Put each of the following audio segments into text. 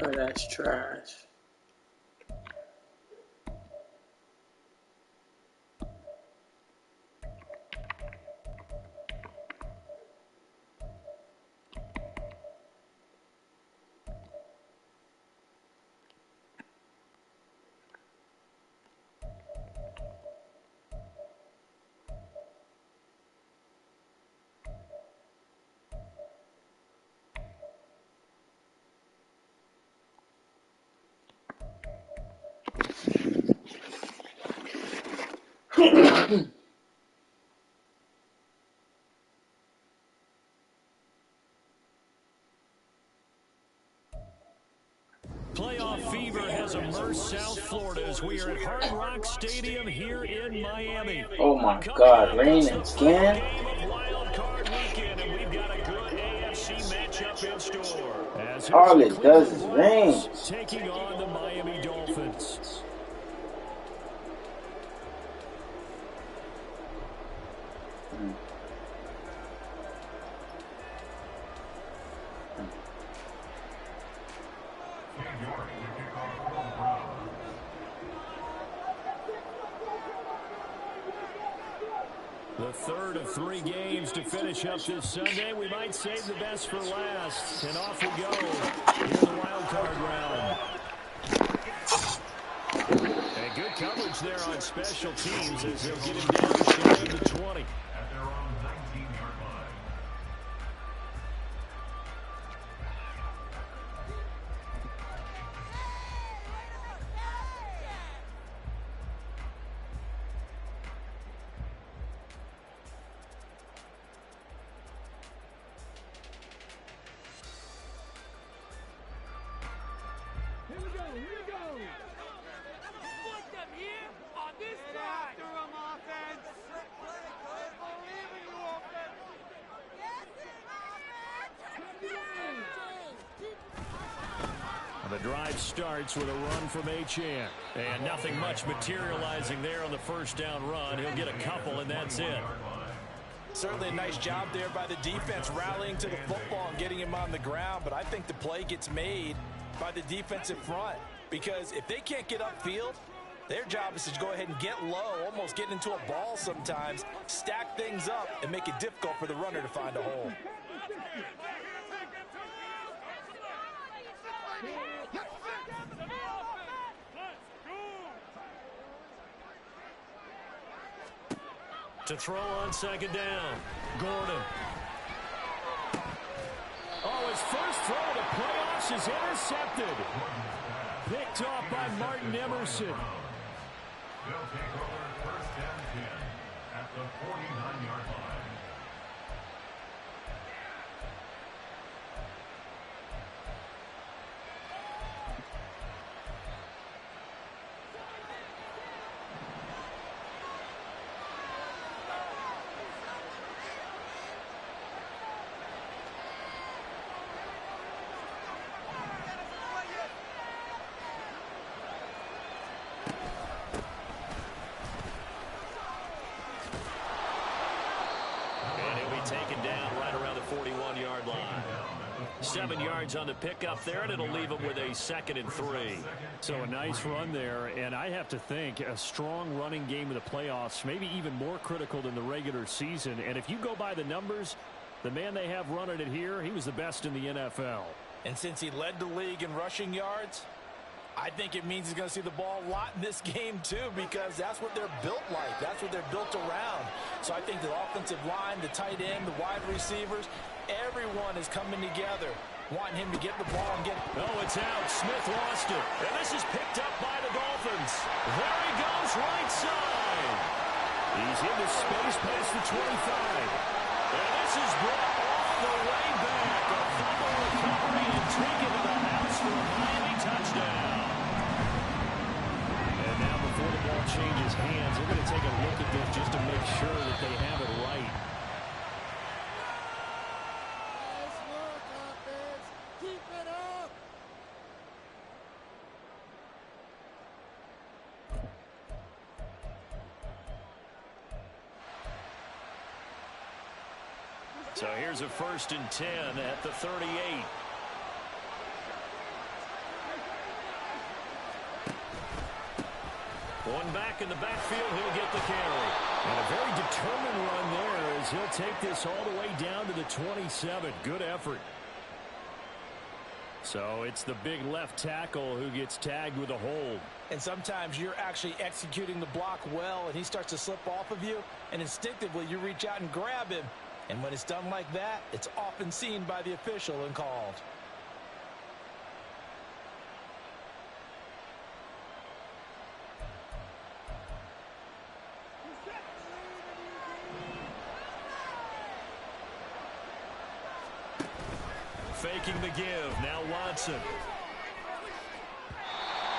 Oh, that's trash. Playoff fever has immersed South Florida as we are at Hard Rock Stadium here in Miami. Oh my Coming God, up, rain it's the final again? game of Wild Card Weekend, and we've got a good AFC matchup in store. As here's All the it does Cleveland is rain. Browns taking on the Miami Dolphins. The third of 3 games to finish up this Sunday. We might save the best for last. And off we go here in the wild card round. And good coverage there on special teams as they'll get him down shy of the 20. At their own 19-yard line. Here we go. Put them here on this side. After them, offense. Believe in you, offense. And the drive starts with a run from Achane. And nothing much materializing there on the first down run. He'll get a couple, and that's it. Certainly a nice job there by the defense rallying to the football and getting him on the ground. But I think the play gets made by the defensive front, because if they can't get upfield, their job is to go ahead and get low, almost get into a ball sometimes, stack things up, and make it difficult for the runner to find a hole. To throw on second down, Gordon. Oh, his first throw of the playoffs is intercepted. Picked off by Martin Emerson. They'll take over first and 10 at the 49-yard line. Taken down right around the 41-yard line. 7 yards on the pickup there, and it'll leave him with a 2nd and 3. So a nice run there, and I have to think a strong running game of the playoffs, maybe even more critical than the regular season. And if you go by the numbers, the man they have running it here, he was the best in the NFL. And since he led the league in rushing yards, I think it means he's going to see the ball a lot in this game, too, because that's what they're built like. That's what they're built around. So I think the offensive line, the tight end, the wide receivers, everyone is coming together, wanting him to get the ball and get it. Oh, it's out. Smith lost it. And this is picked up by the Dolphins. There he goes, right side. He's into space past the 25. And this is brought all the way back. A fumble recovery and taken to the house for a Miami touchdown. And now before the ball changes hands, they're going to take a look at this just to make sure that they have it right. Nice work, offense. Keep it up. So here's a 1st and 10 at the 38. One back in the backfield, he'll get the carry. And a very determined run there as he'll take this all the way down to the 27. Good effort. So it's the big left tackle who gets tagged with a hold. And sometimes you're actually executing the block well, and he starts to slip off of you, and instinctively you reach out and grab him. And when it's done like that, it's often seen by the official and called. Faking the give. Now Watson.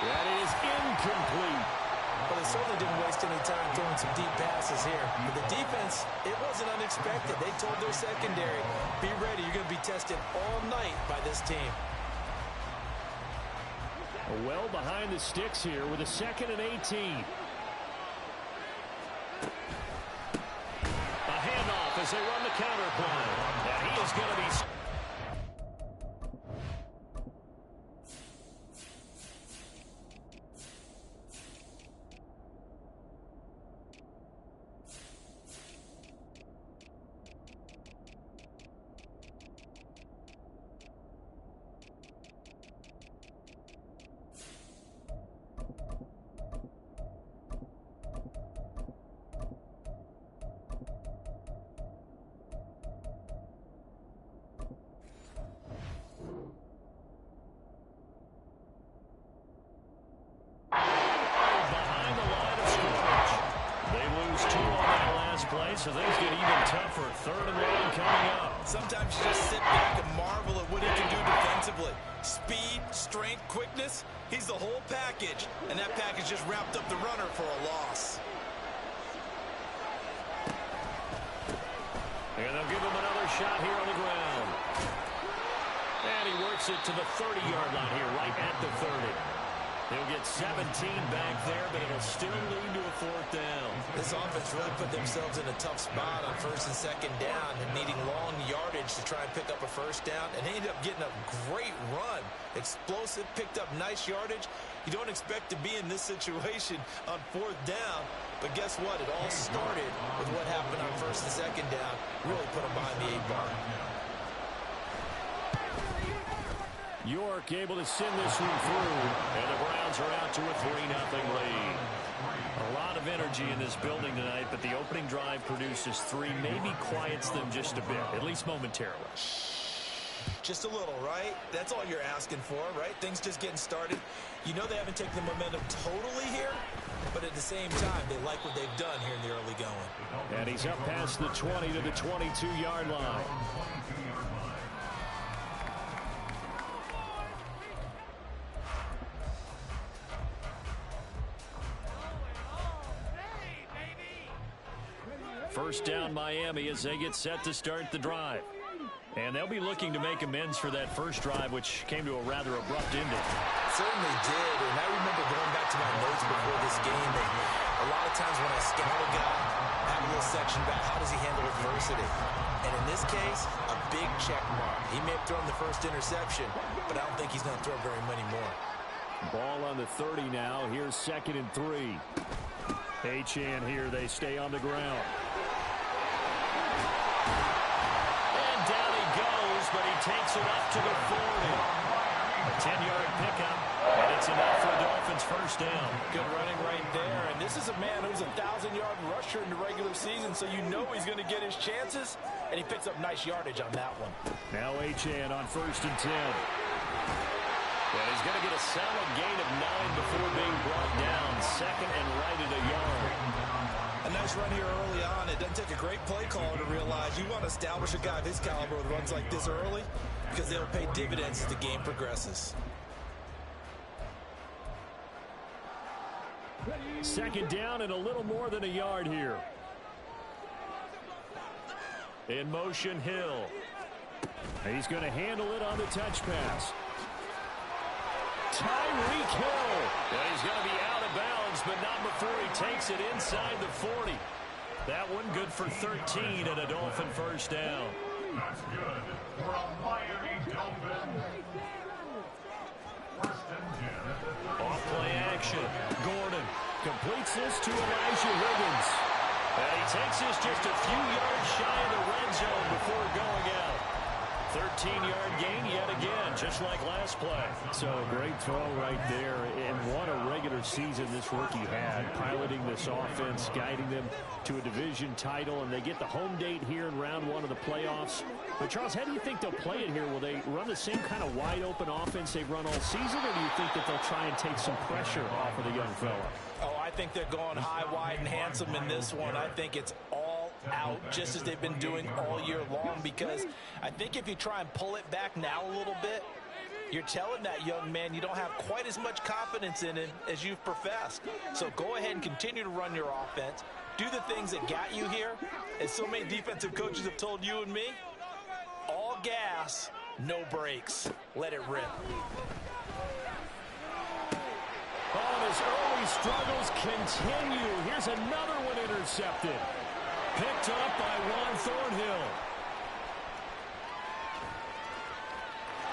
That is incomplete. Well, they certainly didn't waste any time throwing some deep passes here. For the defense, it wasn't unexpected. They told their secondary, be ready. You're going to be tested all night by this team. Well behind the sticks here with a 2nd and 18. A handoff as they run the counter play. And he is going to be... So things get even tougher. 3rd and long coming up. Sometimes you just sit back and marvel at what he can do defensively. Speed, strength, quickness. He's the whole package. And that package just wrapped up the runner for a loss. And they'll give him another shot here on the ground. And he works it to the 30-yard line here, right at the 30. He'll get 17 back there, but it'll still lead to a 4th down. This offense really put themselves in a tough spot on 1st and 2nd down and needing long yardage to try and pick up a 1st down. And they ended up getting a great run. Explosive, picked up nice yardage. You don't expect to be in this situation on 4th down. But guess what? It all started with what happened on 1st and 2nd down. Really put them behind the 8-bar. York able to send this one through, and the Browns are out to a 3-0 lead. A lot of energy in this building tonight, but the opening drive produces 3, maybe quiets them just a bit, at least momentarily. Just a little, right? That's all you're asking for, right? Things just getting started. You know they haven't taken the momentum totally here, but at the same time, they like what they've done here in the early going. And he's up past the 20 to the 22-yard line. First down Miami as they get set to start the drive. And they'll be looking to make amends for that first drive, which came to a rather abrupt ending. Certainly did, and I remember going back to my notes before this game, and a lot of times when I scout a guy, I have a little section about how does he handle adversity. And in this case, a big check mark. He may have thrown the first interception, but I don't think he's going to throw very many more. Ball on the 30 now. Here's 2nd and 3. Achane here. They stay on the ground. And down he goes, but he takes it up to the 40. A 10-yard pickup, and it's enough for the Dolphins' first down. Good running right there, and this is a man who's a 1,000-yard rusher in the regular season, so you know he's going to get his chances, and he picks up nice yardage on that one. Now Achane on 1st and 10. And he's going to get a solid gain of 9 before being brought down. 2nd and right at a yard. A nice run here early on. It doesn't take a great play caller to realize you want to establish a guy of his caliber with runs like this early because they'll pay dividends as the game progresses. 2nd down and a little more than a yard here. In motion, Hill. He's going to handle it on the touch pass. Tyreek Hill. And he's going to be out of bounds, but not before he takes it inside the 40. That one good for 13 and a Dolphin first down. That's good for a Miami Dolphin. 1st and 10 at the 30. Off play action. Gordon completes this to Elijah Higgins. And he takes this just a few yards shy of the red zone before going out. 13-yard gain yet again, just like last play. So a great throw right there, and what a regular season this rookie had, piloting this offense, guiding them to a division title, and they get the home date here in round one of the playoffs. But, Charles, how do you think they'll play it here? Will they run the same kind of wide-open offense they've run all season, or do you think that they'll try and take some pressure off of the young fella? Oh, I think they're going high, wide, and handsome in this one. I think it's all out, just as they've been doing all year long, because I think if you try and pull it back now a little bit, you're telling that young man you don't have quite as much confidence in him as you've professed. So go ahead and continue to run your offense. Do the things that got you here. As so many defensive coaches have told you and me, all gas, no brakes. Let it rip. Oh, his early struggles continue. Here's another one intercepted. Picked up by Juan Thornhill.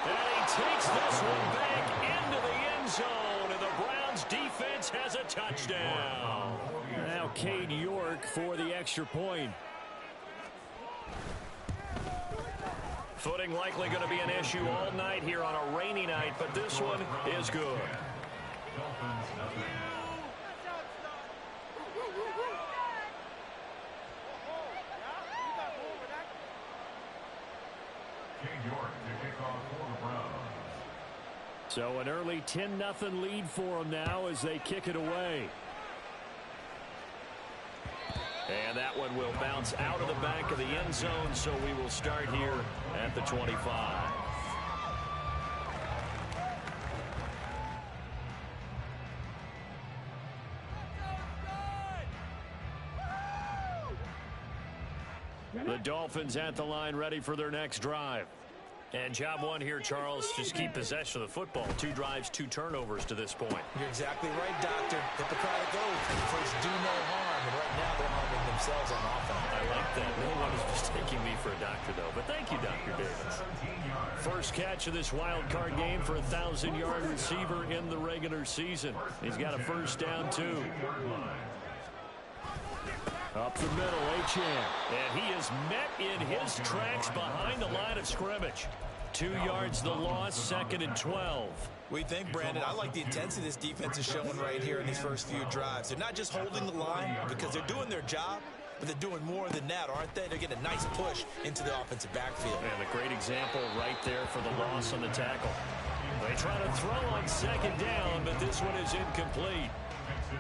And he takes this one back into the end zone, and the Browns defense has a touchdown. Now Cade York for the extra point. Footing likely going to be an issue all night here on a rainy night, but this one is good. Dolphins nothing. Cade York to kick off for the Browns. So an early 10-0 lead for them now as they kick it away. And that one will bounce out of the back of the end zone, so we will start here at the 25. The Dolphins at the line, ready for their next drive. And job one here, Charles, just keep possession of the football. 2 drives, 2 turnovers to this point. You're exactly right, Doctor. Hippocratic oath. First, do no harm. And right now, they're harming themselves on offense. I like that. No one is mistaking me for a doctor, though. But thank you, Dr. Davis. First catch of this wild card game for a 1,000-yard receiver in the regular season. He's got a first down, too. Up the middle, Achane. And he is met in his tracks behind the line of scrimmage. 2 yards the loss, 2nd and 12. We think, Brandon, I like the intensity this defense is showing right here in these first few drives. They're not just holding the line because they're doing their job, but they're doing more than that, aren't they? They're getting a nice push into the offensive backfield. And a great example right there for the loss on the tackle. They try to throw on 2nd down, but this one is incomplete.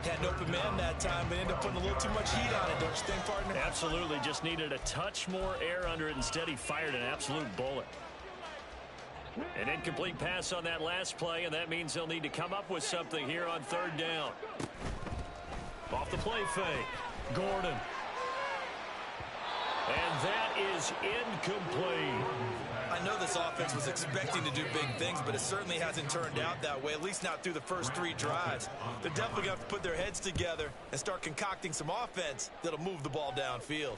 Had an open man that time, but ended up putting a little too much heat on it, don't you think, partner? Absolutely. Just needed a touch more air under it. Instead, he fired an absolute bullet. An incomplete pass on that last play, and that means they'll need to come up with something here on 3rd down. Off the play fake. Gordon. And that is incomplete. I know this offense was expecting to do big things, but it certainly hasn't turned out that way, at least not through the first 3 drives. They're definitely going to have to put their heads together and start concocting some offense that'll move the ball downfield.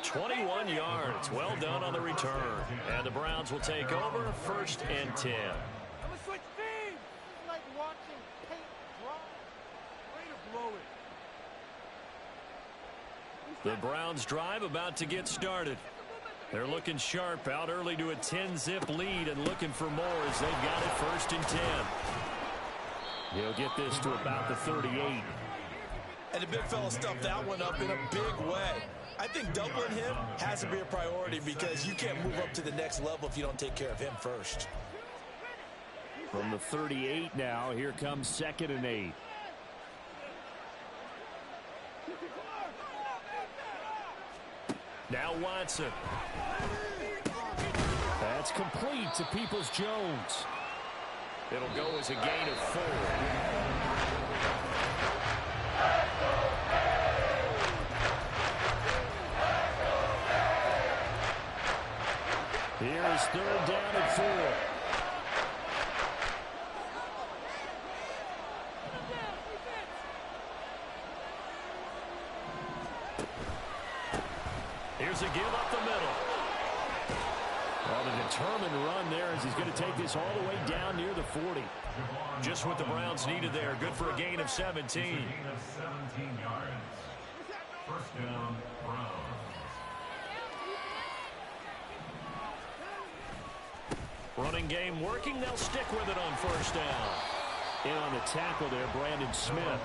"21 yards. Well done on the return. And the Browns will take over, 1st and 10. I'm gonna switch teams. It's like watching paint dry. Way to blow it. The Browns drive about to get started. They're looking sharp, out early to a 10-zip lead and looking for more as they've got it 1st and 10. He'll get this to about the 38. And the big fella stuffed that one up in a big way. I think doubling him has to be a priority because you can't move up to the next level if you don't take care of him first. From the 38 now, here comes 2nd and 8. Now Watson. That's complete to Peoples-Jones. It'll go as a gain of 4. Here's 3rd down and 4. Here's a give up the middle. Well, the determined run there as he's going to take this all the way down near the 40. Just what the Browns needed there. Good for a gain of 17. A gain of 17 yards. First down, Browns. Running game working. They'll stick with it on first down. In on the tackle there, Brandon Smith.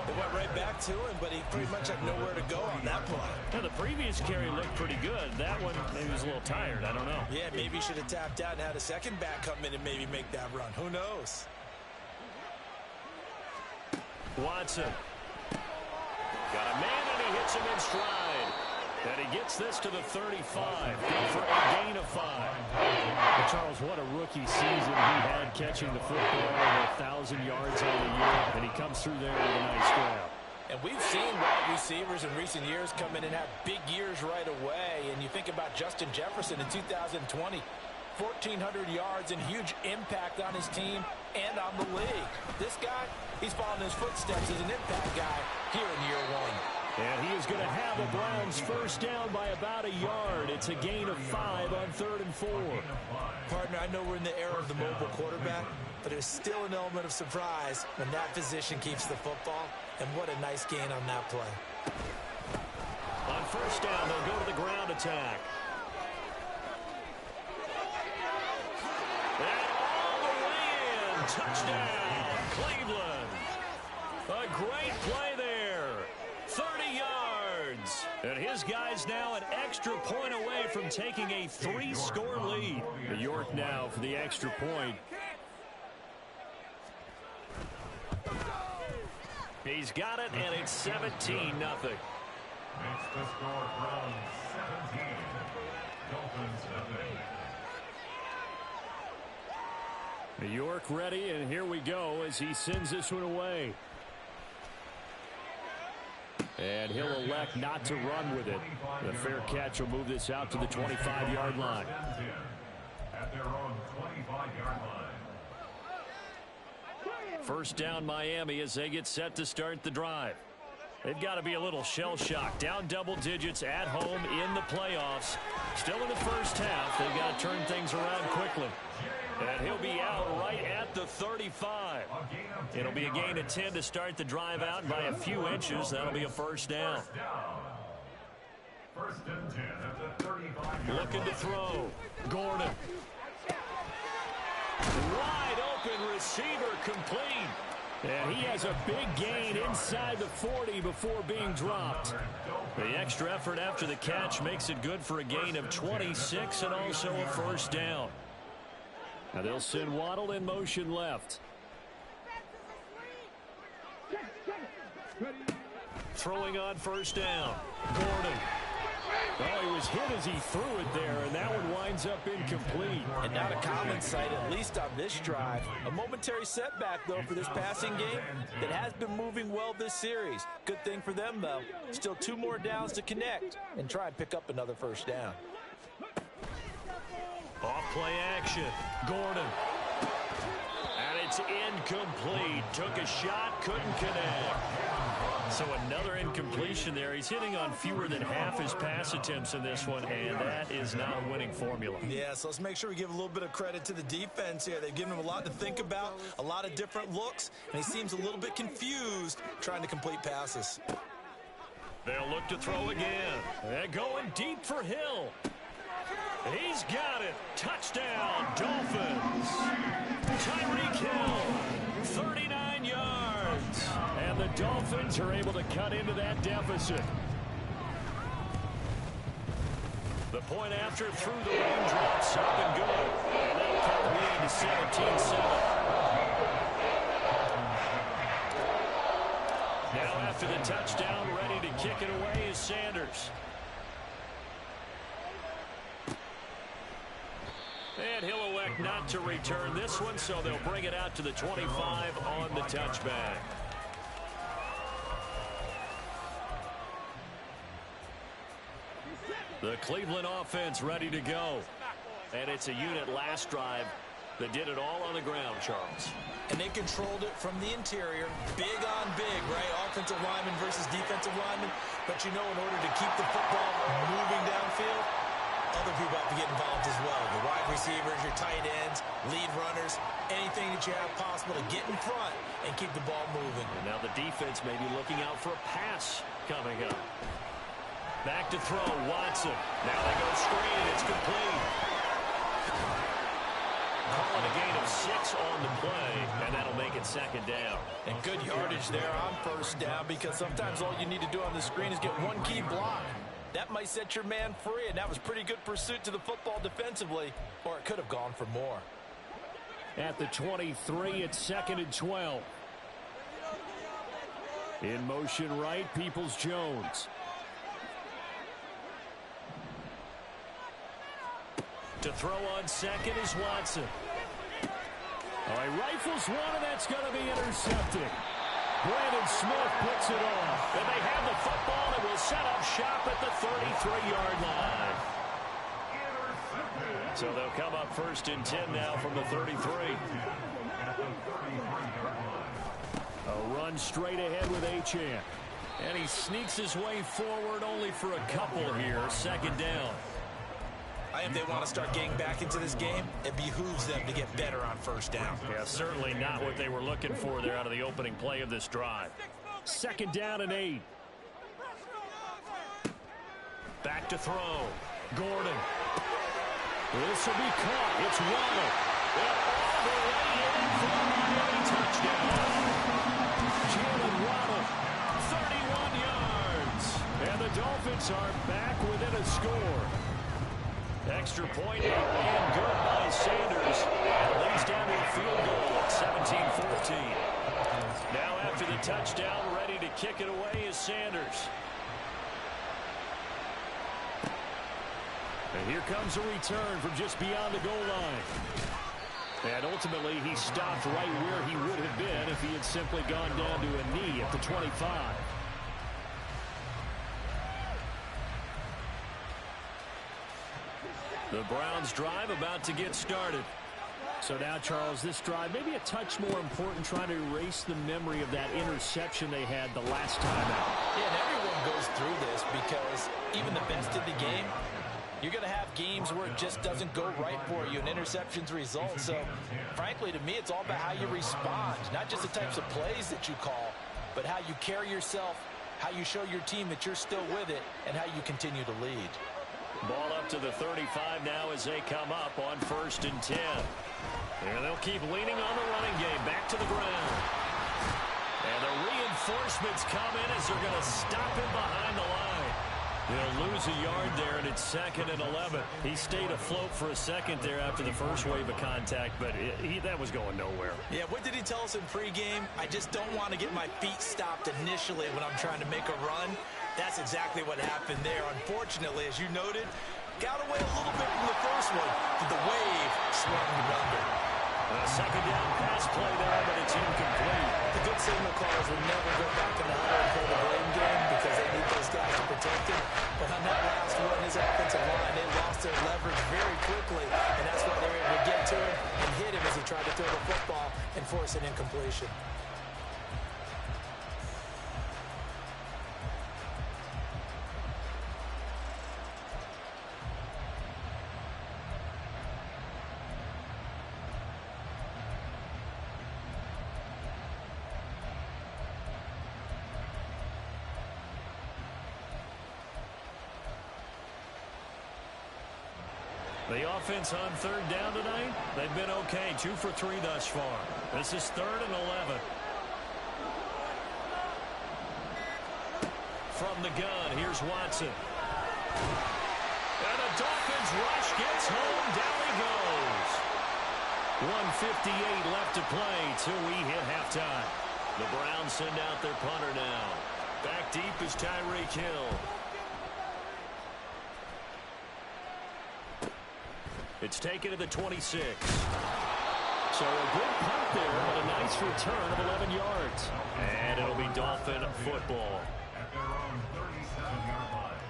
They went right back to him, but he pretty much had nowhere to go on that play. Now, the previous carry looked pretty good. That one, maybe he was a little tired. I don't know. Yeah, maybe he should have tapped out and had a second back come in and maybe make that run. Who knows? Watson. Got a man, and he hits him in stride. And he gets this to the 35. Good for a gain of 5. But Charles, what a rookie season he had catching the football, over 1,000 yards on the year, and he comes through there with a nice grab. And we've seen wide receivers in recent years come in and have big years right away. And you think about Justin Jefferson in 2020, 1,400 yards and huge impact on his team and on the league. This guy, he's following his footsteps as an impact guy here in year 1. And he is going to have the Browns first down by about a yard. It's a gain of 5 on 3rd and 4. Partner, I know we're in the era of the mobile quarterback, but there's still an element of surprise when that position keeps the football. And what a nice gain on that play. On first down, they'll go to the ground attack. And all the way in. Touchdown, Cleveland. A great play there. 30 yards. And his guys now an extra point away from taking a 3-score lead. New York now for the extra point. He's got it, and it's 17-0. Makes the score from 17. Dolphins nothing. New York ready, and here we go as he sends this one away. And he'll elect not to run with it. The fair catch will move this out to the 25-yard line. At their own 25-yard line. First down Miami as they get set to start the drive. They've got to be a little shell-shocked. Down double digits at home in the playoffs. Still in the first half. They've got to turn things around quickly. And he'll be out right at the 35. It'll be a gain of 10 to start the drive out by a few inches. That'll be a first down. First and 10 at the 35-yard Looking to throw. Gordon. Wide open receiver complete. And he has a big gain inside the 40 before being dropped. The extra effort after the catch makes it good for a gain of 26 and also a first down. Now they'll send Waddle in motion left. Throwing on first down. Gordon. Oh, he was hit as he threw it there, and that one winds up incomplete. And not a common sight, at least on this drive. A momentary setback, though, for this passing game that has been moving well this series. Good thing for them, though. Still 2 more downs to connect and try and pick up another first down. Off play action. Gordon. And it's incomplete. Took a shot, couldn't connect. So another incompletion there. He's hitting on fewer than half his pass attempts in this one, and that is not a winning formula. Yeah, so let's make sure we give a little bit of credit to the defense here. They've given him a lot to think about, a lot of different looks, and he seems a little bit confused trying to complete passes. They'll look to throw again. They're going deep for Hill. He's got it. Touchdown, Dolphins. Tyreek Hill, 39 yards. And the Dolphins are able to cut into that deficit. The point after through the raindrops up and good. And that'll cut the lead to 17-7. Now after the touchdown, ready to kick it away is Sanders. And he'll elect not to return this one, so they'll bring it out to the 25 on the touchback. The Cleveland offense ready to go. And it's a unit last drive that did it all on the ground, Charles. And they controlled it from the interior. Big on big, right? Offensive lineman versus defensive lineman. But you know, in order to keep the football moving downfield, other people have to get involved as well. The wide receivers, your tight ends, lead runners, anything that you have possible to get in front and keep the ball moving. And now the defense may be looking out for a pass coming up. Back to throw, Watson. Now they go screen, it's complete. Calling a gain of 6 on the play, and that'll make it second down. And good yardage there on first down, because sometimes all you need to do on the screen is get one key block. That might set your man free, and that was pretty good pursuit to the football defensively, or it could have gone for more. At the 23, it's 2nd and 12. In motion right, Peoples-Jones. To throw on second is Watson. All right, rifles one, and that's going to be intercepted. Brandon Smith puts it off. And they have the football, and will set up shop at the 33-yard line. So they'll come up 1st and 10 now from the 33. A run straight ahead with Achane. And he sneaks his way forward only for a couple here. 2nd down. I think they want to start getting back into this game. It behooves them to get better on first down. Yeah, certainly not what they were looking for there out of the opening play of this drive. 2nd down and 8. Back to throw. Gordon. This will be caught. It's Waddle. And all the way in for a Miami touchdown. Jalen Waddle, 31 yards. And the Dolphins are back within a score. Extra point up and good by Sanders. And it leads down to a field goal at 17-14. Now after the touchdown, ready to kick it away is Sanders. And here comes a return from just beyond the goal line. And ultimately, he stopped right where he would have been if he had simply gone down to a knee at the 25. The Browns drive about to get started. So now, Charles, this drive maybe a touch more important, trying to erase the memory of that interception they had the last time out. Yeah, and everyone goes through this because even the best of the game, you're going to have games where it just doesn't go right for you, and interceptions result. So, frankly, to me, it's all about how you respond, not just the types of plays that you call, but how you carry yourself, how you show your team that you're still with it, and how you continue to lead. Ball up to the 35 now as they come up on 1st and 10. And they'll keep leaning on the running game. Back to the ground. And the reinforcements come in as they're going to stop him behind the line. They'll lose a yard there, and it's 2nd and 11. He stayed afloat for a second there after the first wave of contact, but that was going nowhere. Yeah, what did he tell us in pregame? I just don't want to get my feet stopped initially when I'm trying to make a run. That's exactly what happened there. Unfortunately, as you noted, got away a little bit from the first one, but the wave swung him under. A 2nd down pass play there, but it's incomplete. The good signal callers will never go back in the huddle and play the blame game because they need those guys to protect him. But on that last one, his offensive line, they lost their leverage very quickly, and that's why they were able to get to him and hit him as he tried to throw the football and force an incompletion. The offense on 3rd down tonight, they've been okay. 2 for 3 thus far. This is 3rd and 11. From the gun, here's Watson. And the Dolphins rush gets home. Down he goes. 1:58 left to play till we hit halftime. The Browns send out their punter now. Back deep is Tyreek Hill. It's taken to the 26. So a good punt there, but a nice return of 11 yards. And it'll be Dolphin football. At their own 37-yard line.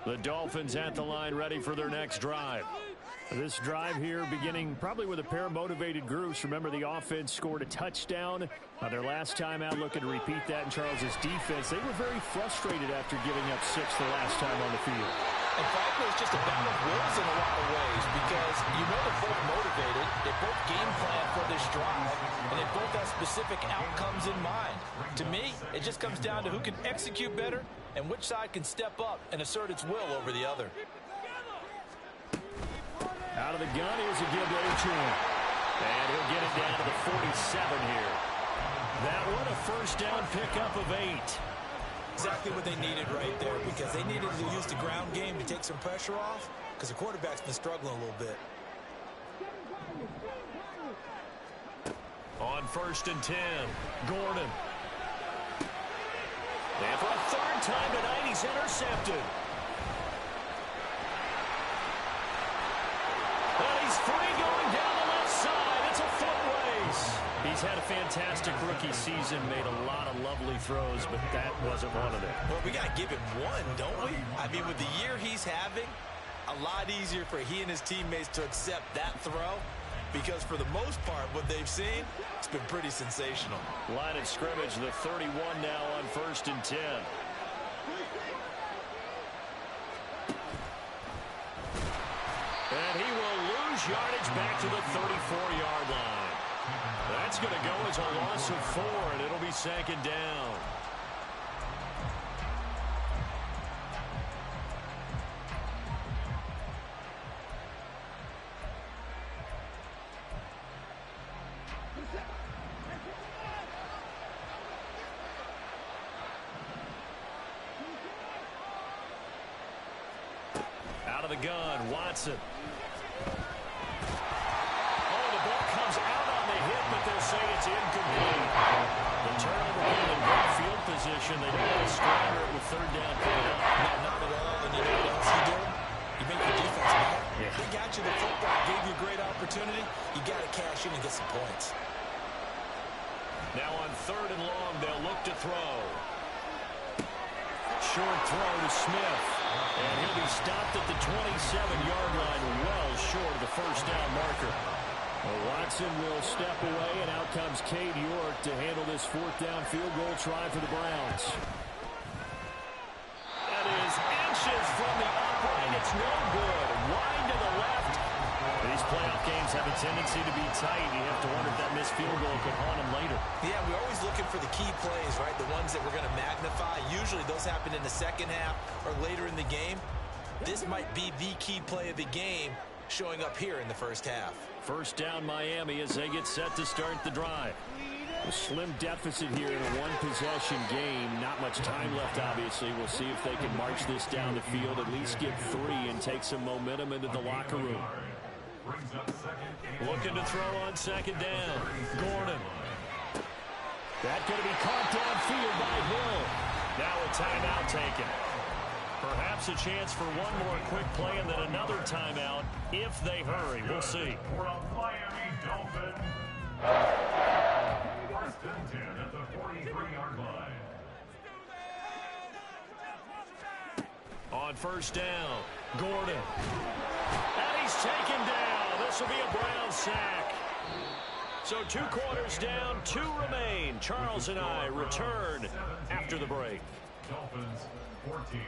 The Dolphins at the line ready for their next drive. This drive here beginning probably with a pair of motivated groups. Remember, the offense scored a touchdown their last time out, looking to repeat that in Charles's defense. They were very frustrated after giving up 6 the last time on the field. And frankly, it's just a battle of wills in a lot of ways because you know they're both motivated, they both game plan for this drive, and they both have specific outcomes in mind. To me, it just comes down to who can execute better and which side can step up and assert its will over the other. Out of the gun, here's a give to Achane. And he'll get it down to the 47 here. That one a first down pickup of 8. Exactly what they needed right there because they needed to use the ground game to take some pressure off because the quarterback's been struggling a little bit. On 1st and 10, Gordon. And for a third time tonight, he's intercepted. And he's free going down the left side. It's a foot race. He's had a fantastic rookie season, made a lot of lovely throws, but that wasn't one of them. Well, we got to give him one, don't we? I mean, with the year he's having, a lot easier for he and his teammates to accept that throw because for the most part, what they've seen, it's been pretty sensational. Line of scrimmage, the 31 now on 1st and 10. And he will lose yardage back to the 34-yard line. That's going to go as a loss of 4, and it'll be 2nd down. Out of the gun, Watson. They'll say it's incomplete. The turnover in good field position. They don't want to squander it with 3rd down pickup. No, not at all. And you know what else he did? You make your defense mad. Yeah. They got you the football, gave you a great opportunity. You got to cash in and get some points. Now on 3rd and long, they'll look to throw. Short throw to Smith. And he'll be stopped at the 27-yard line, well short of the first down marker. Well, Watson will step away, and out comes Cade York to handle this 4th down field goal try for the Browns. That is inches from the upright. It's no good. Wide to the left. These playoff games have a tendency to be tight. You have to wonder if that missed field goal could haunt them later. Yeah, we're always looking for the key plays, right? The ones that we're going to magnify. Usually those happen in the second half or later in the game. This might be the key play of the game showing up here in the first half. First down Miami as they get set to start the drive. A slim deficit here in a one-possession game. Not much time left, obviously. We'll see if they can march this down the field, at least get 3 and take some momentum into the locker room. Looking to throw on 2nd down. Gordon. That's going to be caught downfield by Hill. Now a timeout taken. Perhaps a chance for one more quick play and then another timeout if they hurry. We'll see. Miami Dolphins. 1st and 10 at the 43-yard line. On 1st down, Gordon. And he's taken down. This will be a Brown sack. So 2 quarters down, 2 remain. Charles and I return after the break. Dolphins 14.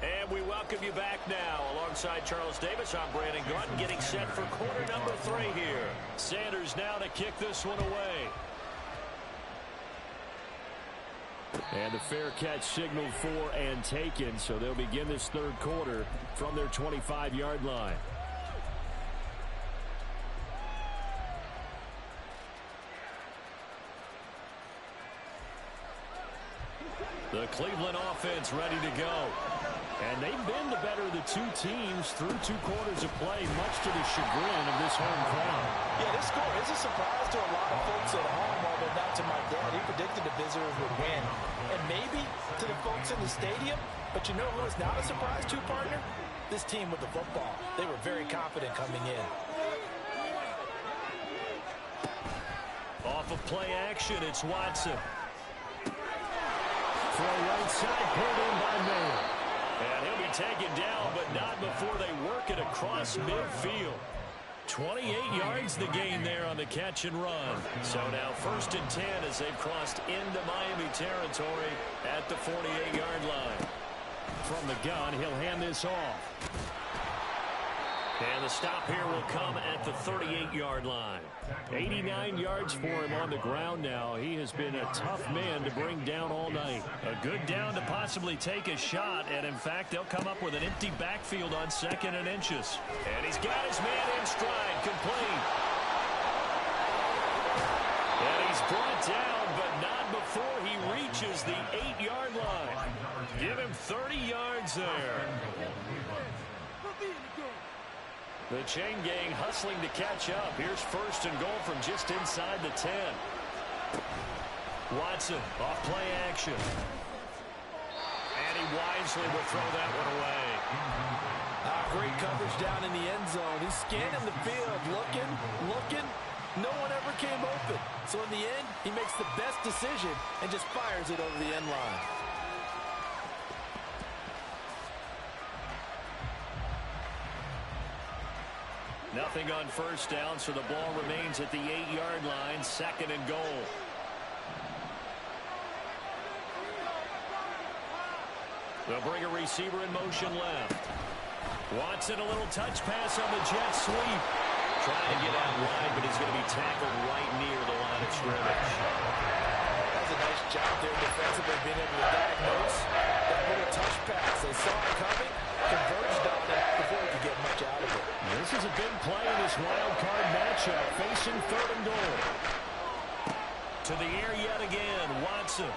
And we welcome you back now. Alongside Charles Davis, I'm Brandon Gordon, getting set for quarter number 3 here. Sanders now to kick this one away. And the fair catch signaled for and taken, so they'll begin this 3rd quarter from their 25-yard line. The Cleveland offense ready to go. And they've been the better of the 2 teams through 2 quarters of play, much to the chagrin of this home crowd. Yeah, this score is a surprise to a lot of folks at home, although not to my dad. He predicted the visitors would win. And maybe to the folks in the stadium, but you know who is not a surprise to, partner? this team with the football. They were very confident coming in. Off of play action, it's Watson. For a right side, pulled in by Mayer. And he'll be taken down, but not before they work it across midfield. 28 yards the gain there on the catch and run. So now 1st and 10 as they've crossed into Miami territory at the 48-yard line. From the gun, he'll hand this off. And the stop here will come at the 38-yard line. 89 yards for him on the ground now. He has been a tough man to bring down all night. A good down to possibly take a shot, and in fact, they'll come up with an empty backfield on 2nd and inches. And he's got his man in stride, complete. And he's brought down, but not before he reaches the 8-yard line. Give him 30 yards there. The chain gang hustling to catch up. Here's 1st and goal from just inside the 10. Watson off play action. And he wisely will throw that one away. Great coverage down in the end zone. He's scanning the field, looking. No one ever came open. So in the end, he makes the best decision and just fires it over the end line. Nothing on 1st down, so the ball remains at the 8-yard line, 2nd and goal. They'll bring a receiver in motion left. Watson, a little touch pass on the jet sweep. Trying to get out wide, but he's going to be tackled right near the line of scrimmage. That's a nice job there defensively, being able to diagnose that little touch pass. They saw it coming, converged on it before he could get much out of it. This is a big play in this wild card matchup, facing 3rd and goal. To the air yet again, Watson.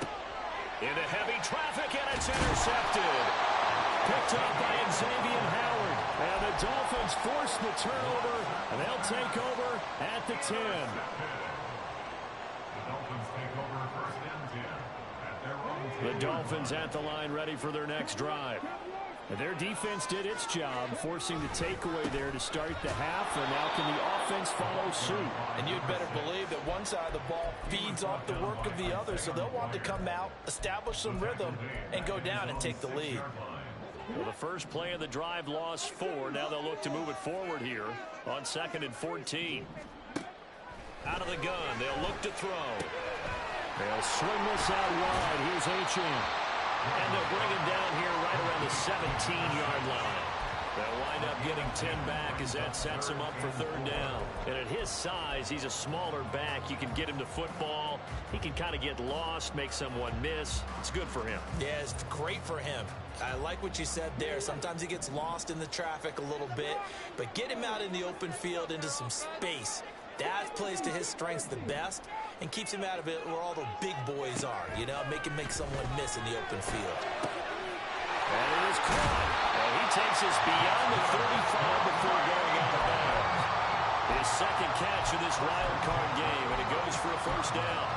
Into heavy traffic, and it's intercepted. Picked up by Xavier Howard. And the Dolphins force the turnover, and they'll take over at the 10. The Dolphins take over 1st and 10 at their own 10. The Dolphins at the line, ready for their next drive. Their defense did its job, forcing the takeaway there to start the half, and now can the offense follow suit? And you'd better believe that one side of the ball feeds off the work of the other, so they'll want to come out, establish some rhythm, and go down and take the lead. Well, the first play of the drive lost 4. Now they'll look to move it forward here on 2nd and 14. Out of the gun, they'll look to throw. They'll swing this out wide. Here's Achane. And they'll bring him down here right around the 17-yard line. They'll wind up getting 10 back as that sets him up for 3rd down. And at his size, he's a smaller back. You can get him to football. He can kind of get lost, make someone miss. It's good for him. Yeah, it's great for him. I like what you said there. Sometimes he gets lost in the traffic a little bit, but get him out in the open field into some space. That plays to his strengths the best and keeps him out of it where all the big boys are, you know, make someone miss in the open field. And it is caught. And he takes us beyond the 35 before going out of bounds. His 2nd catch of this wild card game, and it goes for a 1st down.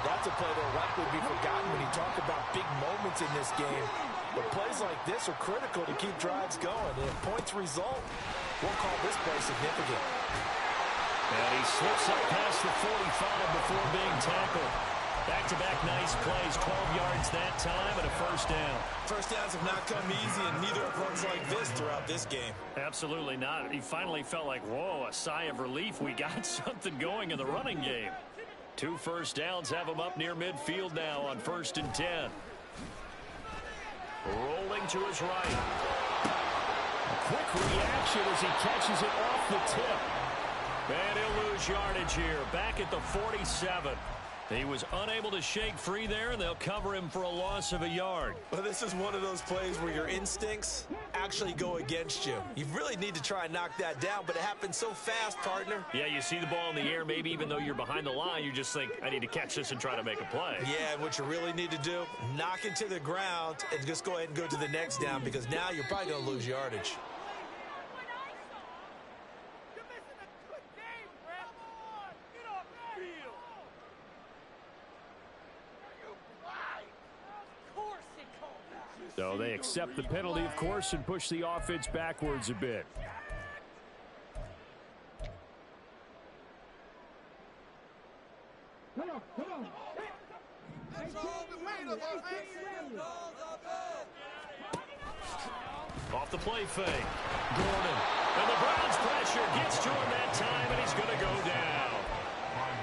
That's a play that'll likely be forgotten when you talk about big moments in this game. But plays like this are critical to keep drives going. And if points result, we'll call this play significant. And he slips up past the 45 before being tackled. Back-to-back nice plays, 12 yards that time, and a 1st down. 1st downs have not come easy, and neither have runs like this throughout this game. Absolutely not. He finally felt like, whoa, a sigh of relief. We got something going in the running game. 2 1st downs have him up near midfield now on 1st and 10. Rolling to his right. A quick reaction as he catches it off the tip. And he'll lose yardage here, back at the 47. He was unable to shake free there, and they'll cover him for a loss of a yard. Well, this is one of those plays where your instincts actually go against you. You really need to try and knock that down, but it happens so fast, partner. Yeah, you see the ball in the air, maybe even though you're behind the line, you just think, I need to catch this and try to make a play. Yeah, and what you really need to do, knock it to the ground and just go ahead and go to the next down, because now you're probably going to lose yardage. So they accept the penalty, of course, and push the offense backwards a bit. Off the play fake. Gordon. And the Browns pressure gets to him that time, and he's going to go down.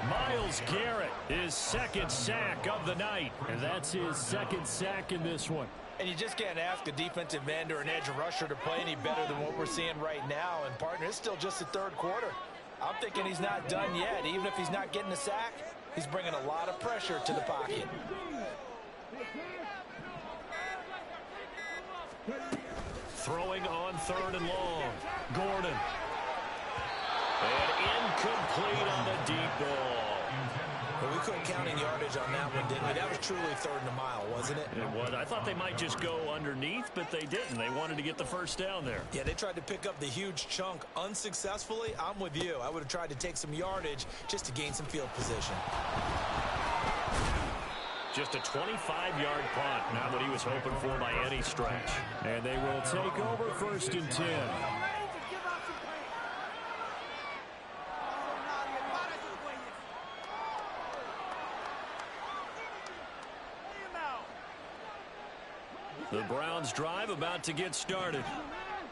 Myles Garrett, his second sack of the night. And that's his second sack in this one. And you just can't ask a defensive end or an edge rusher to play any better than what we're seeing right now. And, partner, it's still just the third quarter. I'm thinking he's not done yet. Even if he's not getting a sack, he's bringing a lot of pressure to the pocket. Throwing on 3rd and long. Gordon. And incomplete on the deep ball. But we couldn't count any yardage on that one, didn't we? That was truly 3rd and a mile, wasn't it? It was. I thought they might just go underneath, but they didn't. They wanted to get the first down there. Yeah, they tried to pick up the huge chunk unsuccessfully. I'm with you. I would have tried to take some yardage just to gain some field position. Just a 25-yard punt, not what he was hoping for by any stretch. And they will take over 1st and 10. The Browns drive about to get started.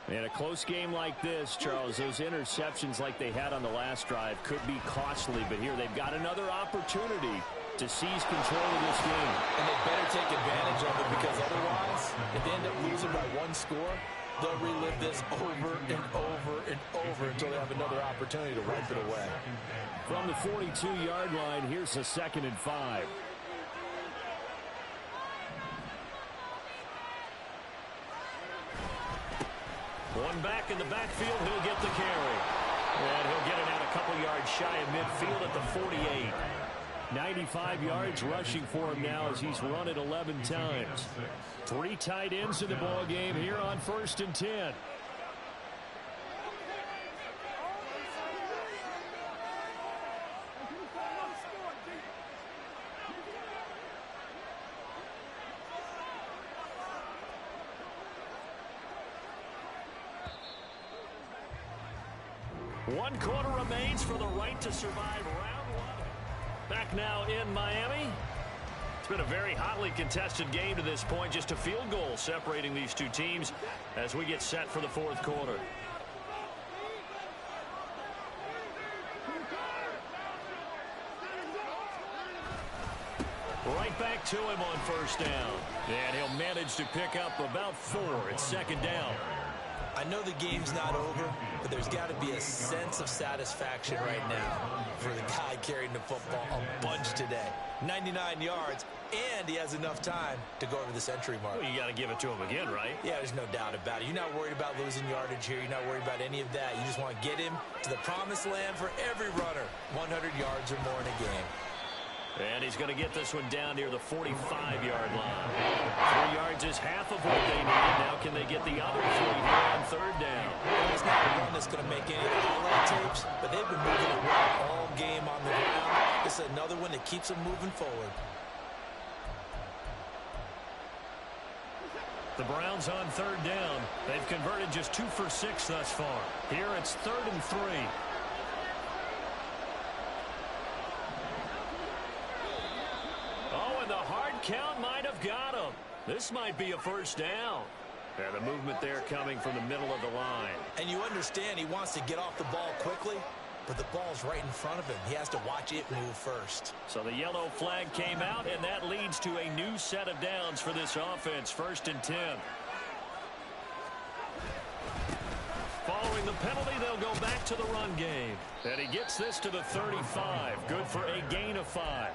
In a close game like this, Charles, those interceptions like they had on the last drive could be costly, but here they've got another opportunity to seize control of this game. And they better take advantage of it, because otherwise, if they end up losing by 1 score, they'll relive this over and over and over until they have another opportunity to wipe it away. From the 42-yard line, here's a 2nd and 5. One back in the backfield, he'll get the carry. And he'll get it out a couple yards shy of midfield at the 48. 95 yards rushing for him now as he's run it 11 times. 3 tight ends in the ball game here on 1st and 10. One quarter remains for the right to survive round 1. Back now in Miami. It's been a very hotly contested game to this point. Just a field goal separating these two teams as we get set for the 4th quarter. Right back to him on 1st down. And he'll manage to pick up about 4. It's 2nd down. I know the game's not over, but there's got to be a sense of satisfaction right now for the guy carrying the football a bunch today. 99 yards, and he has enough time to go over the century mark. Well, you got to give it to him again, right? Yeah, there's no doubt about it. You're not worried about losing yardage here. You're not worried about any of that. You just want to get him to the promised land for every runner. 100 yards or more in a game. And he's going to get this one down near the 45-yard line. 3 yards is half of what they need. Now can they get the other 3 here on 3rd down? It's not a run that's going to make any of the highlight tapes, but they've been moving around all game on the ground. This is another one that keeps them moving forward. The Browns on 3rd down. They've converted just 2 for 6 thus far. Here it's 3rd and 3. Count might have got him. This might be a 1st down. And the movement there coming from the middle of the line. And you understand he wants to get off the ball quickly, but the ball's right in front of him. He has to watch it move first. So the yellow flag came out, and that leads to a new set of downs for this offense. 1st and 10. Following the penalty, they'll go back to the run game. And he gets this to the 35. Good for a gain of 5.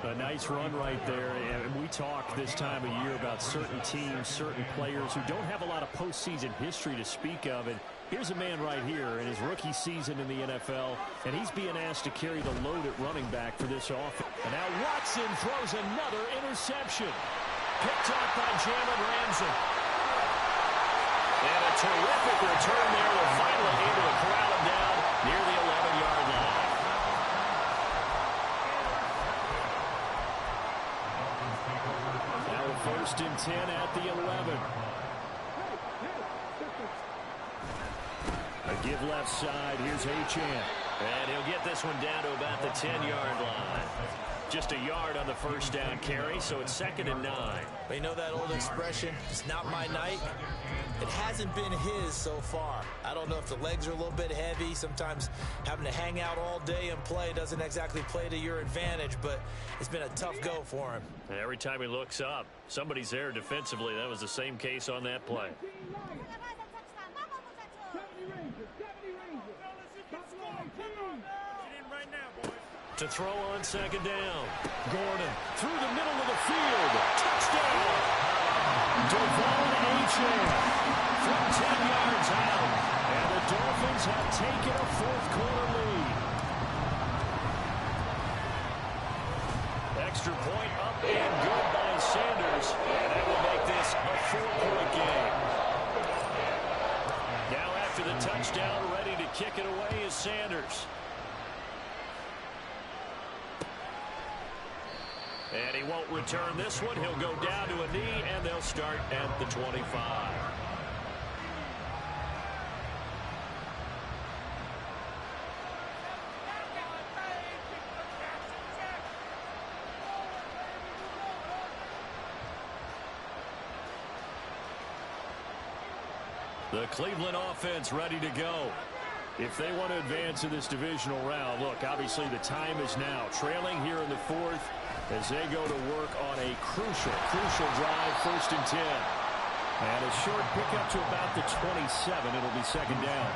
A nice run right there. And we talk this time of year about certain teams, certain players who don't have a lot of postseason history to speak of. And here's a man right here in his rookie season in the NFL, and he's being asked to carry the load at running back for this offense. And now Watson throws another interception. Picked off by Jalen Ramsey. And a terrific return there will finally able to corral him down near the 11-yard line. Now a 1st First and 10 at the 11. A give left side. Here's Achane. And he'll get this one down to about the 10-yard line. Just a yard on the first down carry, so it's 2nd and 9. But you know that old expression, it's not my night? It hasn't been his so far. I don't know if the legs are a little bit heavy. Sometimes having to hang out all day and play doesn't exactly play to your advantage, but it's been a tough go for him. Every time he looks up, somebody's there defensively. That was the same case on that play. To throw on 2nd down. Gordon through the middle of the field. Touchdown! Achane from 10 yards out. And the Dolphins have taken a fourth-quarter lead. Extra point up and good by Sanders. And that will make this a 4-point game. Now after the touchdown, ready to kick it away is Sanders. And he won't return this one. He'll go down to a knee, and they'll start at the 25. The Cleveland offense ready to go. If they want to advance in this divisional round, look, obviously the time is now. Trailing here in the 4th as they go to work on a crucial drive, 1st and 10. And a short pickup to about the 27. It'll be 2nd down.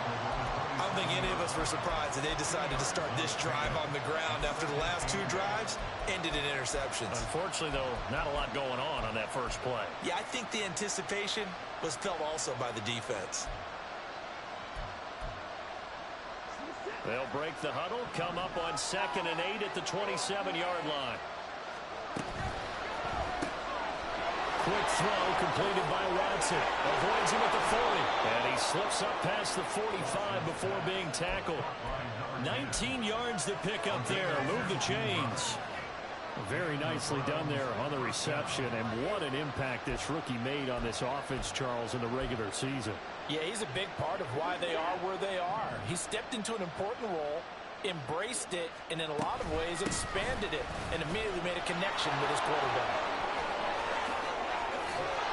I don't think any of us were surprised that they decided to start this drive on the ground after the last 2 drives ended in interceptions. Unfortunately, though, not a lot going on that first play. Yeah, I think the anticipation was felt also by the defense. They'll break the huddle, come up on 2nd and 8 at the 27-yard line. Quick throw completed by Watson. Avoids him at the 40. And he slips up past the 45 before being tackled. 19 yards to pick up there. Move the chains. Very nicely done there on the reception. And what an impact this rookie made on this offense, Charles, in the regular season. Yeah, he's a big part of why they are where they are. He stepped into an important role, embraced it, and in a lot of ways expanded it, and immediately made a connection with his quarterback.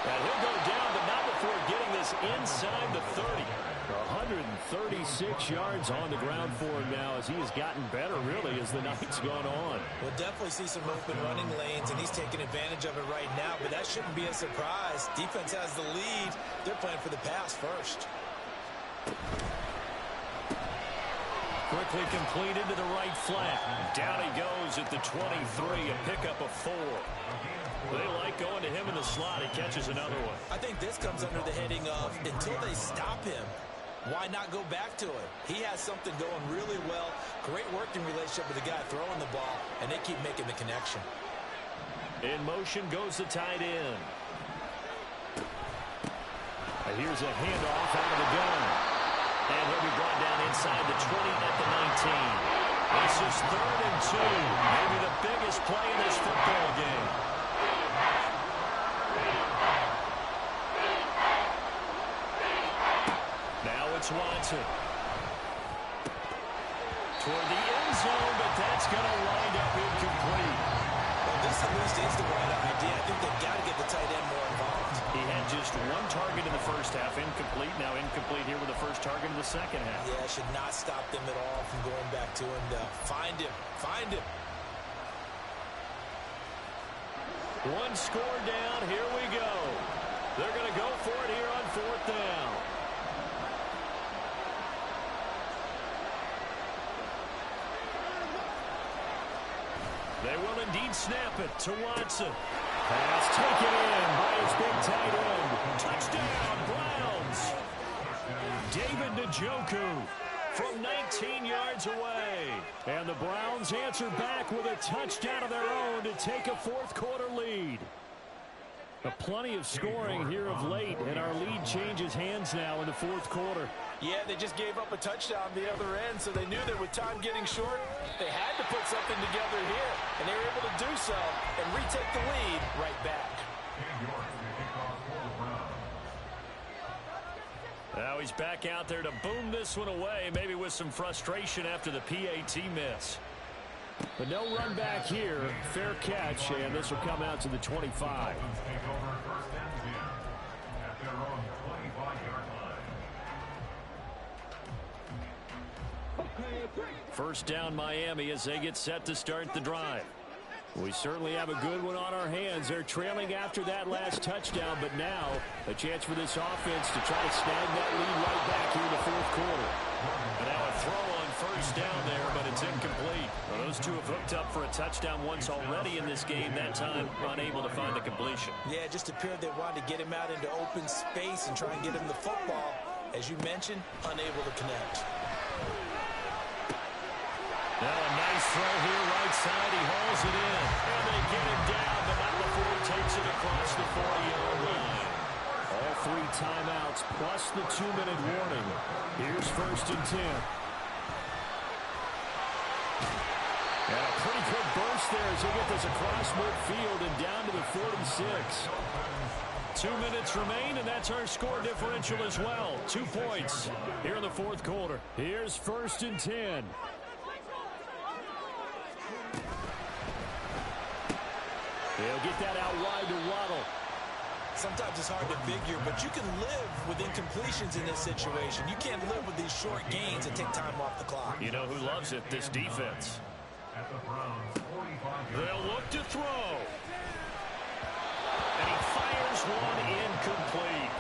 And he'll go down, but not before getting this inside the 30. 136 yards on the ground for him now as he has gotten better, really, as the night's gone on. We'll definitely see some open running lanes, and he's taking advantage of it right now, but that shouldn't be a surprise. Defense has the lead. They're playing for the pass first. Quickly completed to the right flat. Down he goes at the 23, a pickup of 4. They like going to him in the slot. He catches another one. I think this comes under the heading of, until they stop him, why not go back to it? He has something going really well. Great working relationship with the guy throwing the ball, and they keep making the connection. In motion goes the tight end. Here's a handoff out of the gun. And he'll be brought down inside the 20 at the 19. This is 3rd and 2. Maybe the biggest play in this football game. Now it's Watson. Toward the end zone, but that's going to wind up incomplete. Well, this at least is the right idea. I think they've got to get the tight end more involved. He had just 1 target in the first half, incomplete. Now incomplete here with the first target in the second half. Yeah, should not stop them at all from going back to him to find him. Find him. 1 score down. Here we go. They're going to go for it here on 4th down. They will indeed snap it to Watson. Pass taken in by his big tight end. Touchdown, Browns. David Njoku from 19 yards away. And the Browns answer back with a touchdown of their own to take a 4th-quarter lead. Plenty of scoring here of late, and our lead changes hands now in the 4th quarter. Yeah, they just gave up a touchdown the other end, so they knew that with time getting short, they had to put something together here, and they were able to do so and retake the lead right back. he's back out there to boom this one away, maybe with some frustration after the PAT miss. But no run back here. Fair catch, and this will come out to the 25. First down Miami as they get set to start the drive. We certainly have a good one on our hands. They're trailing after that last touchdown, but now a chance for this offense to try to snag that lead right back here in the fourth quarter. And now a throw on first down there, but it's incomplete. Well, those two have hooked up for a touchdown once already in this game, that time unable to find the completion. Yeah, it just appeared they wanted to get him out into open space and try and get him the football. As you mentioned, unable to connect. Now a nice throw here right side. He hauls it in. And they get him down, but not before he takes it across the 40-yard line. All 3 timeouts plus the 2-minute warning. Here's 1st and 10. And a pretty quick burst there as he gets this across midfield and down to the 46. 2 minutes remain, and that's our score differential as well. 2 points here in the fourth quarter. Here's 1st and 10. He'll get that out wide to Waddle. Sometimes it's hard to figure, but you can live with incompletions in this situation. You can't live with these short gains and take time off the clock. You know who loves it? This defense. They'll look to throw. And he fires one incomplete.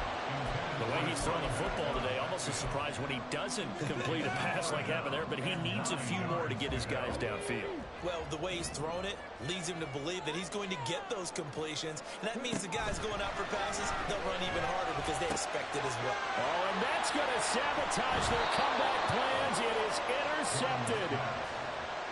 The way he's thrown the football today, almost a surprise when he doesn't complete a pass like happened there, but he needs a few more to get his guys downfield. Well, the way he's thrown it leads him to believe that he's going to get those completions, and that means the guys going out for passes, they'll run even harder because they expect it as well. Oh, and that's going to sabotage their comeback plans. It is intercepted.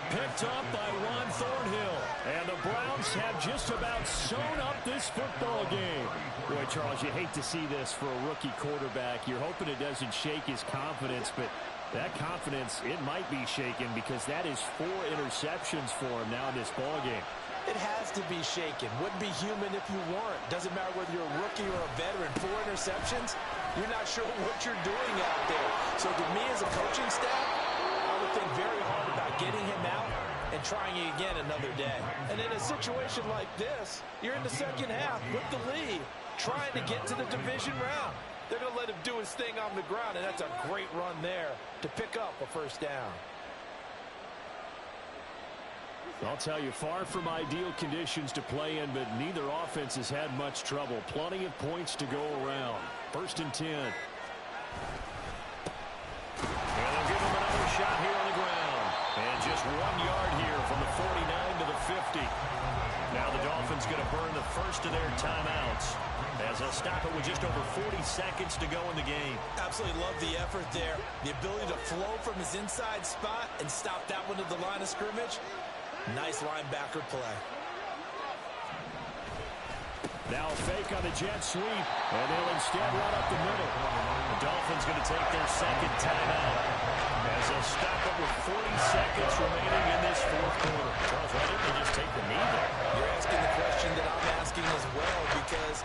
Picked up by Ron Thornhill. And the Browns have just about sewn up this football game. Boy, Charles, you hate to see this for a rookie quarterback. You're hoping it doesn't shake his confidence, but that confidence, it might be shaken because that is 4 interceptions for him now in this ball game. It has to be shaken. Wouldn't be human if you weren't. Doesn't matter whether you're a rookie or a veteran. 4 interceptions, you're not sure what you're doing out there. So to me as a coaching staff, I would think very hard about getting him out and trying it again another day. And in a situation like this, you're in the second half with the lead, trying to get to the division round. They're going to let him do his thing on the ground, and that's a great run there to pick up a first down. I'll tell you, far from ideal conditions to play in, but neither offense has had much trouble. Plenty of points to go around. 1st and 10. And they'll give him another shot here on the ground. And just 1 yard here from the 49 to the 50. Now the Dolphins going to burn the first of their timeouts as they'll stop it with just over 40 seconds to go in the game. Absolutely love the effort there. The ability to flow from his inside spot and stop that one to the line of scrimmage. Nice linebacker play. Now a fake on the jet sweep, and they'll instead run up the middle. The Dolphins going to take their second timeout as they'll stop it with 40 seconds remaining in this fourth quarter. Charles, why didn't they just take the knee there? You're asking the question that I'm asking as well, because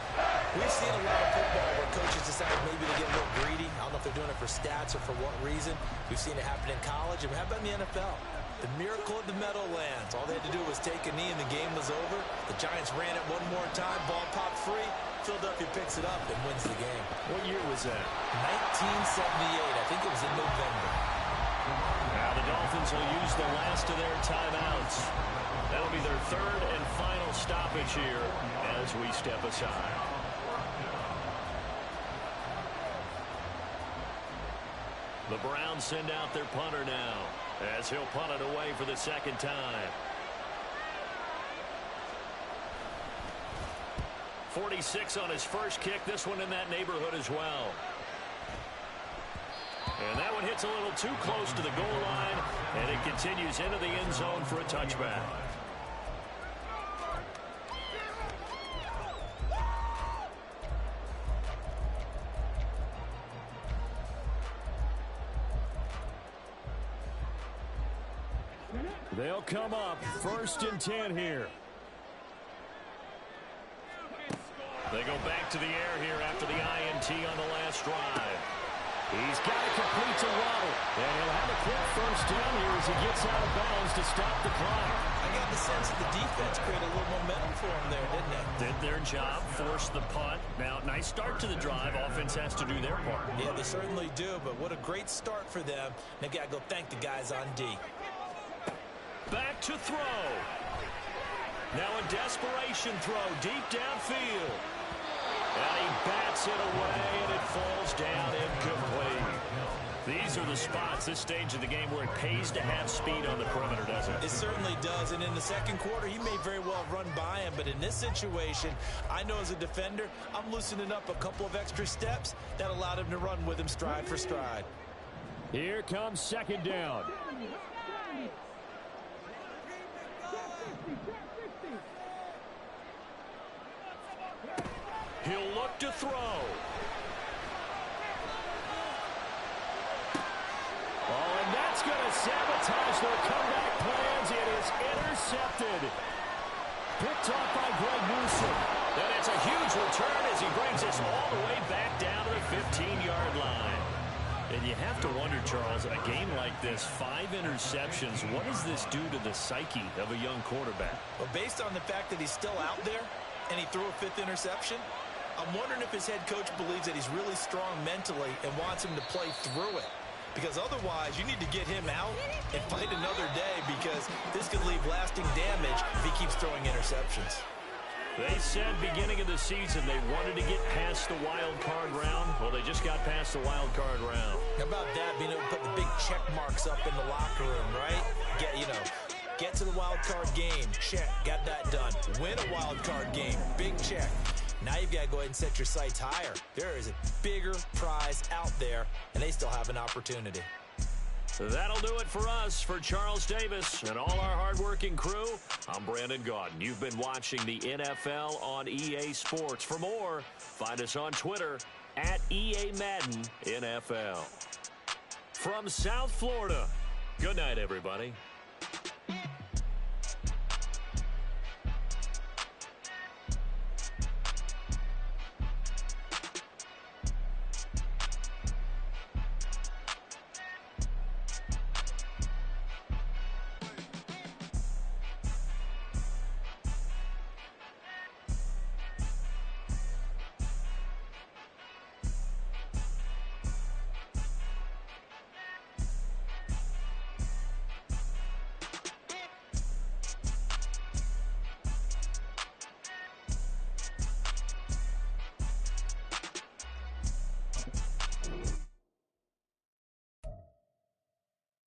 we've seen a lot of football where coaches decide maybe to get a little greedy. I don't know if they're doing it for stats or for what reason. We've seen it happen in college, and how about in the NFL? The miracle of the Meadowlands. All they had to do was take a knee and the game was over. The Giants ran it one more time. Ball popped free. Philadelphia picks it up and wins the game. What year was that? 1978. I think it was in November. Now the Dolphins will use the last of their timeouts. That'll be their 3rd and final stoppage here as we step aside. The Browns send out their punter now as he'll punt it away for the second time. 46 on his first kick. This one in that neighborhood as well. And that one hits a little too close to the goal line, and it continues into the end zone for a touchback. They'll come up 1st and 10 here. They go back to the air here after the INT on the last drive. He's got it complete to Waddle. And he'll have a quick first down here as he gets out of bounds to stop the clock. I got the sense that the defense created a little momentum for him there, didn't they? Did their job, forced the punt. Now, nice start to the drive. Offense has to do their part. Yeah, they certainly do, but what a great start for them. They got to go thank the guys on D. Back to throw. Now a desperation throw deep downfield. And he bats it away, and it falls down incomplete. These are the spots, this stage of the game, where it pays to have speed on the perimeter, doesn't it? It certainly does, and in the second quarter, he may very well run by him, but in this situation, I know as a defender, I'm loosening up a couple of extra steps that allowed him to run with him stride for stride. Here comes second down. He'll look to throw. Oh, and that's going to sabotage their comeback plans. It is intercepted. Picked off by Greg Newsom. And it's a huge return as he brings us all the way back down to the 15-yard line. And you have to wonder, Charles, a game like this, 5 interceptions, what does this do to the psyche of a young quarterback? Well, based on the fact that he's still out there and he threw a 5th interception, I'm wondering if his head coach believes that he's really strong mentally and wants him to play through it. Because otherwise, you need to get him out and fight another day, because this could leave lasting damage if he keeps throwing interceptions. They said beginning of the season they wanted to get past the wild card round. Well, they just got past the wild card round. How about that, being able to put the big check marks up in the locker room, right? Get to the wild card game. Check. Got that done. Win a wild card game. Big check. Now you've got to go ahead and set your sights higher. There is a bigger prize out there, and they still have an opportunity. That'll do it for us. For Charles Davis and all our hardworking crew, I'm Brandon Gaudin. You've been watching the NFL on EA Sports. For more, find us on Twitter at EA Madden NFL. From South Florida, good night, everybody.